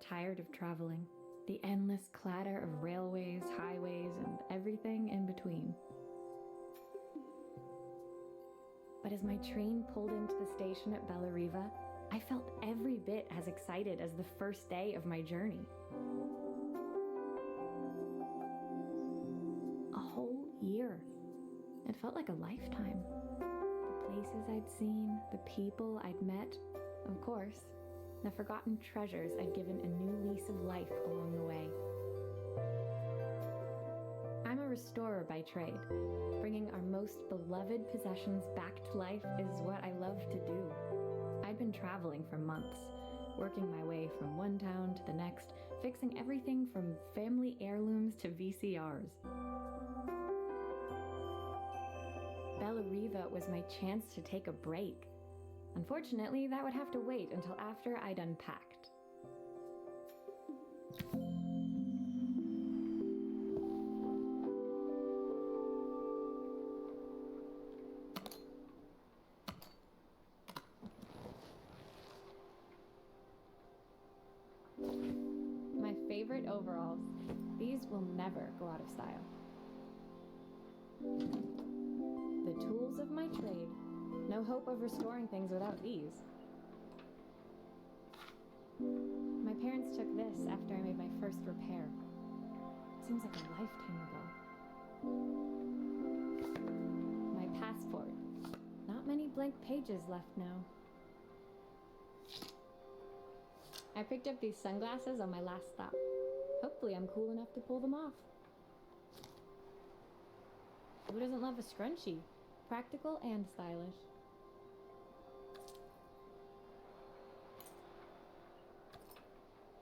tired of traveling. The endless clatter of railways, highways, and everything in between. But as my train pulled into the station at Bellariva, I felt every bit as excited as the first day of my journey. A whole year. It felt like a lifetime. The places I'd seen, the people I'd met, of course, the forgotten treasures I'd given a new lease of life along the way. I'm a restorer by trade. Bringing our most beloved possessions back to life is what I love to do. I'd been traveling for months, working my way from one town to the next, fixing everything from family heirlooms to VCRs. Bellariva was my chance to take a break. Unfortunately, that would have to wait until after I'd unpacked. My favorite overalls. These will never go out of style. The tools of my trade. No hope of restoring things without these. My parents took this after I made my first repair. Seems like a lifetime ago. My passport. Not many blank pages left now. I picked up these sunglasses on my last stop. Hopefully I'm cool enough to pull them off. Who doesn't love a scrunchie? Practical and stylish.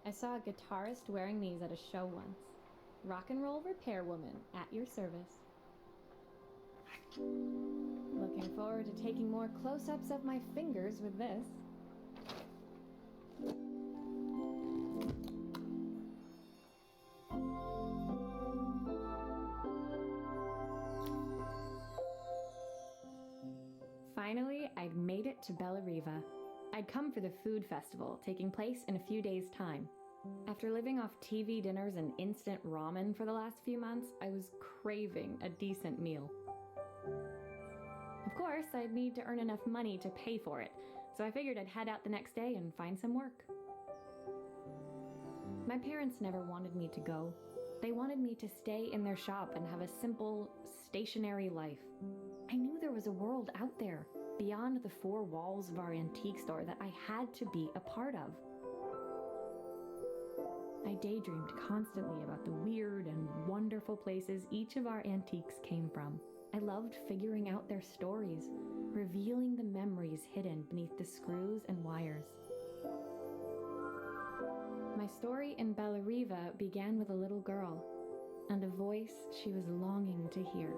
I saw a guitarist wearing these at a show once. Rock and roll repair woman, at your service. Looking forward to taking more close-ups of my fingers with this. Finally, I'd made it to Bellariva. I'd come for the food festival, taking place in a few days' time. After living off TV dinners and instant ramen for the last few months, I was craving a decent meal. Of course, I'd need to earn enough money to pay for it, so I figured I'd head out the next day and find some work. My parents never wanted me to go. They wanted me to stay in their shop and have a simple, stationary life. I knew there was a world out there, beyond the four walls of our antique store, that I had to be a part of. I daydreamed constantly about the weird and wonderful places each of our antiques came from. I loved figuring out their stories, revealing the memories hidden beneath the screws and wires. My story in Bellariva began with a little girl, and a voice she was longing to hear.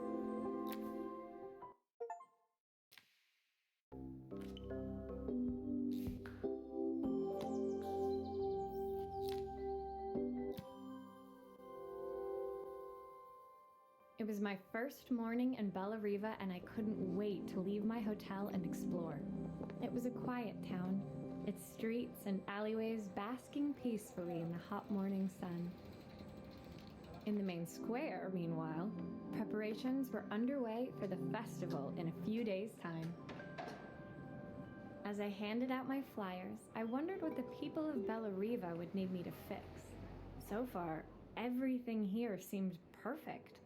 It was my first morning in Bellariva, and I couldn't wait to leave my hotel and explore. It was a quiet town, its streets and alleyways basking peacefully in the hot morning sun. In the main square, meanwhile, preparations were underway for the festival in a few days' time. As I handed out my flyers, I wondered what the people of Bellariva would need me to fix. So far, everything here seemed perfect.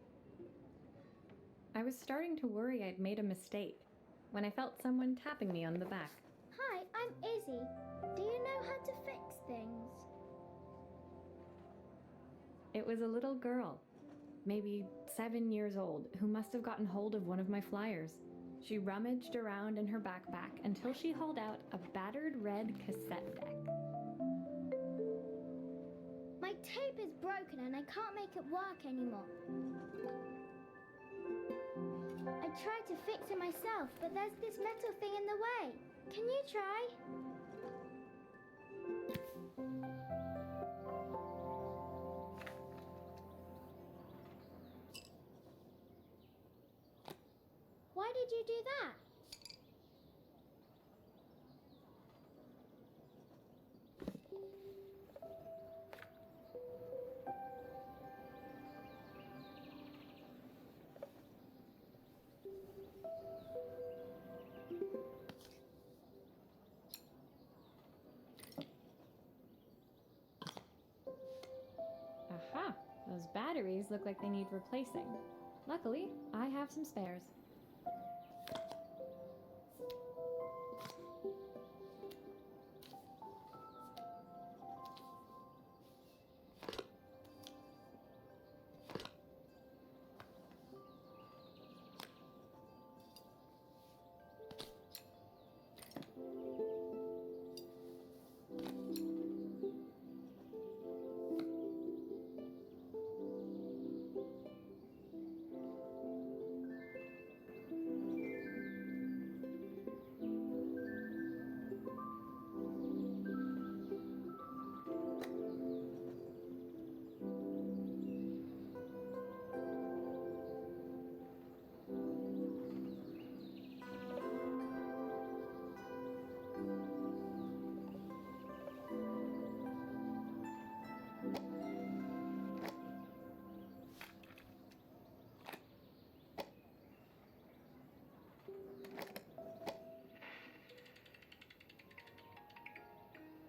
I was starting to worry I'd made a mistake when I felt someone tapping me on the back. Hi, I'm Izzy. Do you know how to fix things? It was a little girl, maybe 7 years old, who must have gotten hold of one of my flyers. She rummaged around in her backpack until she hauled out a battered red cassette deck. My tape is broken and I can't make it work anymore. I tried to fix it myself, but there's this metal thing in the way. Can you try? Why did you do that? batteries look like they need replacing. Luckily, I have some spares.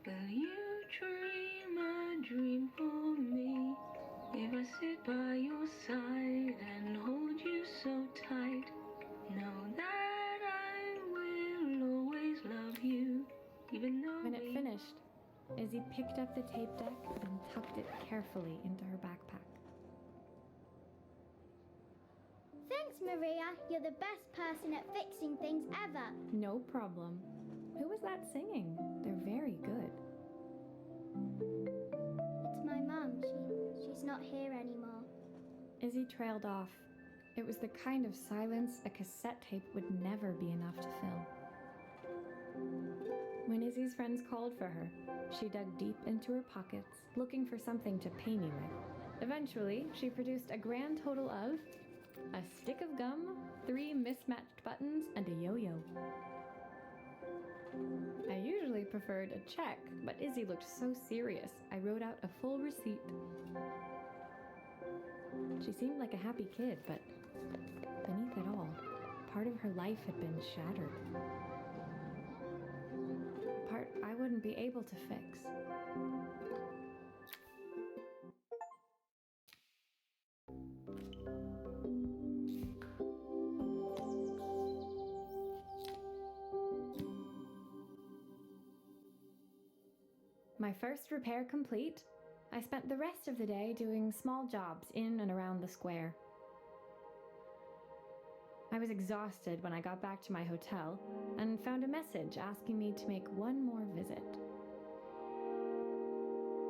Will you dream a dream for me? If I sit by your side and hold you so tight, know that I will always love you, even though When it finished, Izzy picked up the tape deck and tucked it carefully into her backpack. Thanks, Maria. You're the best person at fixing things ever. No problem. Who was that singing? They're very good. It's my mum. She's not here anymore. Izzy trailed off. It was the kind of silence a cassette tape would never be enough to fill. When Izzy's friends called for her, she dug deep into her pockets, looking for something to pay me with. Eventually, she produced a grand total of a stick of gum, 3 mismatched buttons, and a yo-yo. I usually preferred a check, but Izzy looked so serious, I wrote out a full receipt. She seemed like a happy kid, but beneath it all, part of her life had been shattered. A part I wouldn't be able to fix. My first repair complete, I spent the rest of the day doing small jobs in and around the square. I was exhausted when I got back to my hotel and found a message asking me to make one more visit.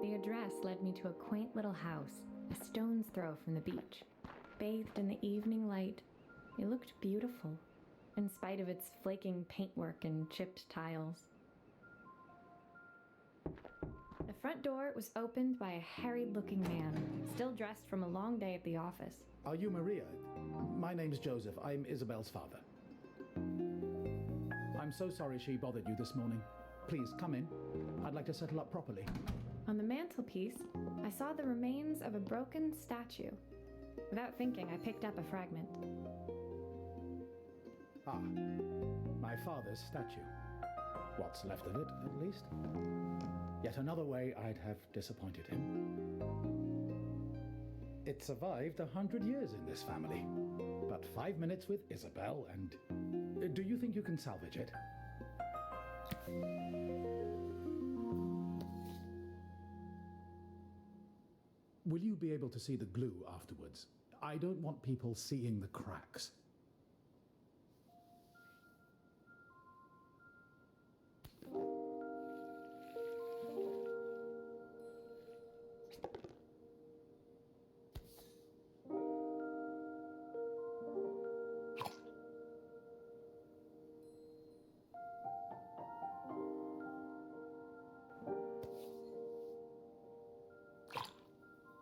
The address led me to a quaint little house, a stone's throw from the beach. Bathed in the evening light, it looked beautiful, in spite of its flaking paintwork and chipped tiles. The front door was opened by a harried-looking man, still dressed from a long day at the office. Are you Maria? My name's Joseph. I'm Isabel's father. I'm so sorry she bothered you this morning. Please, come in. I'd like to settle up properly. On the mantelpiece, I saw the remains of a broken statue. Without thinking, I picked up a fragment. Ah, my father's statue. What's left of it, at least. Yet another way I'd have disappointed him. It survived 100 years in this family. But 5 minutes with Isabel and... Do you think you can salvage it? Will you be able to see the glue afterwards? I don't want people seeing the cracks.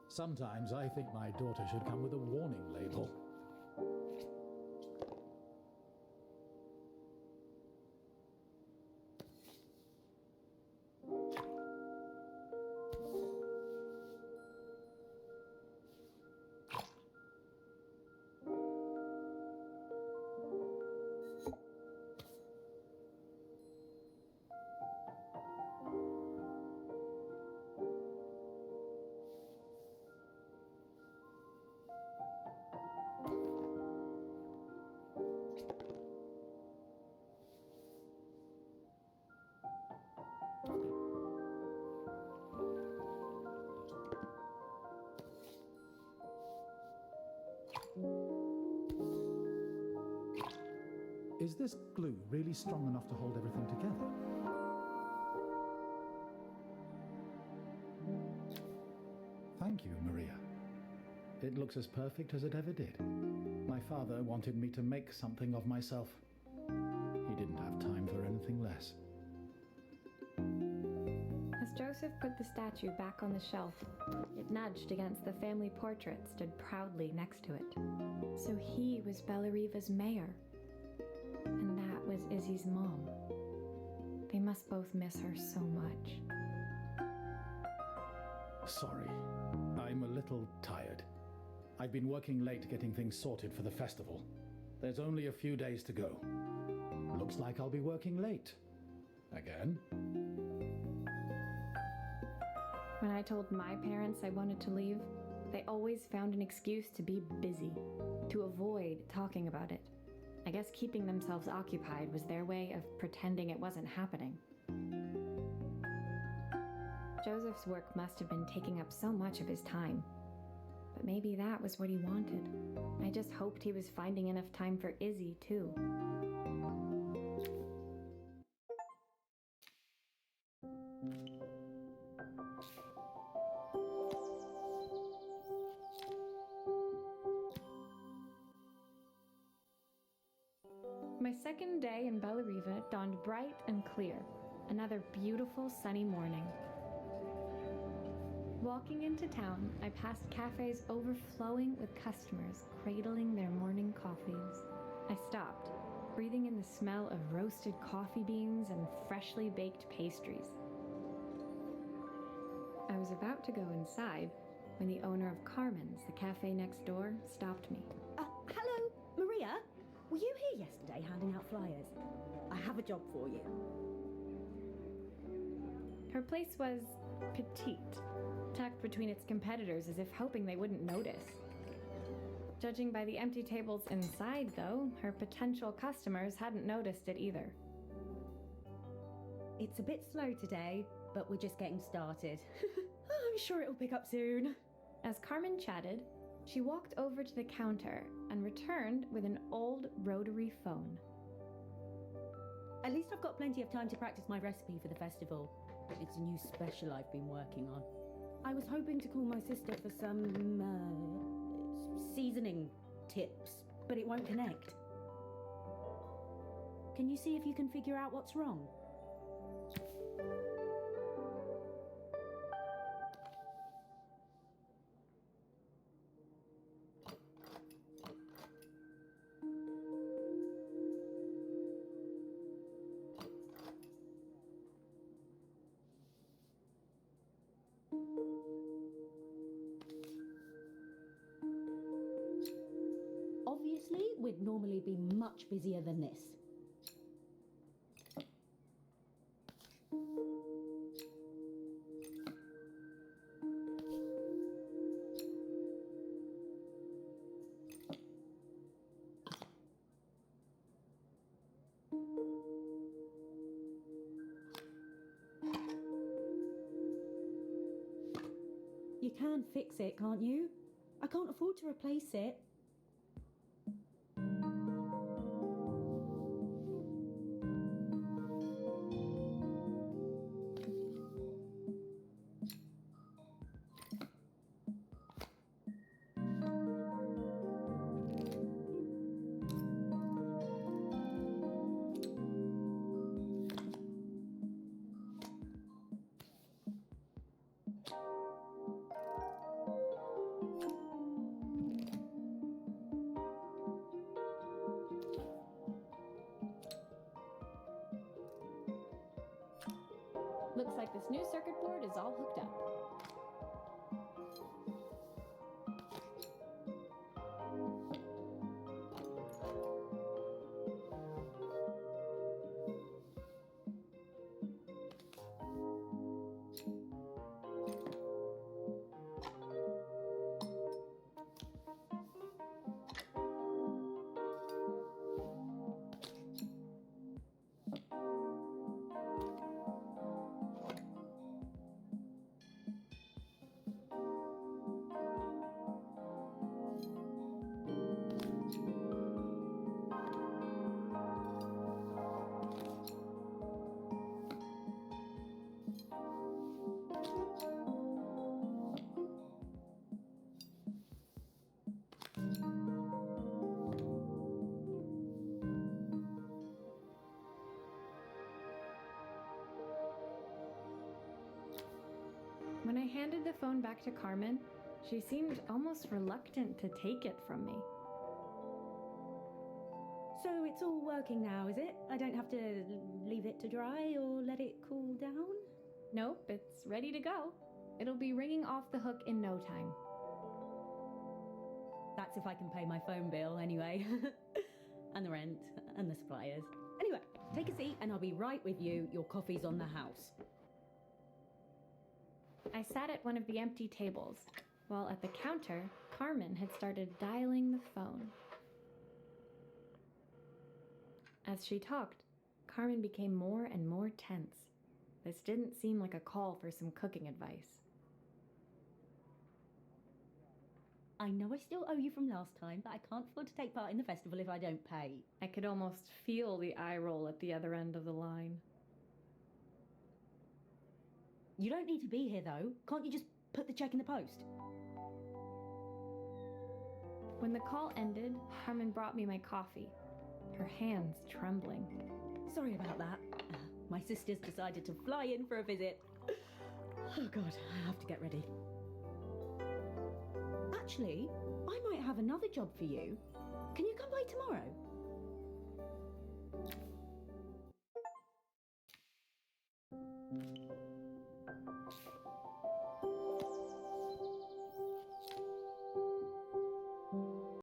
Sometimes I think my daughter should come with a warning label. Is this glue really strong enough to hold everything together? Thank you, Maria. It looks as perfect as it ever did. My father wanted me to make something of myself. He didn't have time for anything less. As Joseph put the statue back on the shelf, it nudged against the family portrait stood proudly next to it. So he was Bellariva's mayor. And that was Izzy's mom. They must both miss her so much. Sorry, I'm a little tired. I've been working late getting things sorted for the festival. There's only a few days to go. Looks like I'll be working late. Again. When I told my parents I wanted to leave, they always found an excuse to be busy, to avoid talking about it. I guess keeping themselves occupied was their way of pretending it wasn't happening. Joseph's work must have been taking up so much of his time. But maybe that was what he wanted. I just hoped he was finding enough time for Izzy, too. My second day in Bellariva dawned bright and clear. Another beautiful sunny morning. Walking into town, I passed cafes overflowing with customers cradling their morning coffees. I stopped, breathing in the smell of roasted coffee beans and freshly baked pastries. I was about to go inside when the owner of Carmen's, the cafe next door, stopped me. Hello, Maria? Were you here yesterday handing out flyers? I have a job for you. Her place was petite, tucked between its competitors as if hoping they wouldn't notice. Judging by the empty tables inside, though, her potential customers hadn't noticed it either. It's a bit slow today, but we're just getting started. I'm sure it'll pick up soon. As Carmen chatted, she walked over to the counter and returned with an old rotary phone. At least I've got plenty of time to practice my recipe for the festival. It's a new special I've been working on. I was hoping to call my sister for some, seasoning tips, but it won't connect. Can you see if you can figure out what's wrong? Obviously, we'd normally be much busier than this. You can fix it, can't you? I can't afford to replace it. Looks like this new circuit board is all hooked up. phone back to Carmen, she seemed almost reluctant to take it from me. So it's all working now, is it? I don't have to leave it to dry or let it cool down? Nope, it's ready to go. It'll be ringing off the hook in no time. That's if I can pay my phone bill anyway. And the rent and the suppliers. Anyway, take a seat and I'll be right with you. Your coffee's on the house. I sat at one of the empty tables, while at the counter, Carmen had started dialing the phone. As she talked, Carmen became more and more tense. This didn't seem like a call for some cooking advice. I know I still owe you from last time, but I can't afford to take part in the festival if I don't pay. I could almost feel the eye roll at the other end of the line. You don't need to be here though. Can't you just put the check in the post? When the call ended, Carmen brought me my coffee, her hands trembling. Sorry about that. My sister's decided to fly in for a visit. Oh God, I have to get ready. Actually, I might have another job for you. Can you come by tomorrow?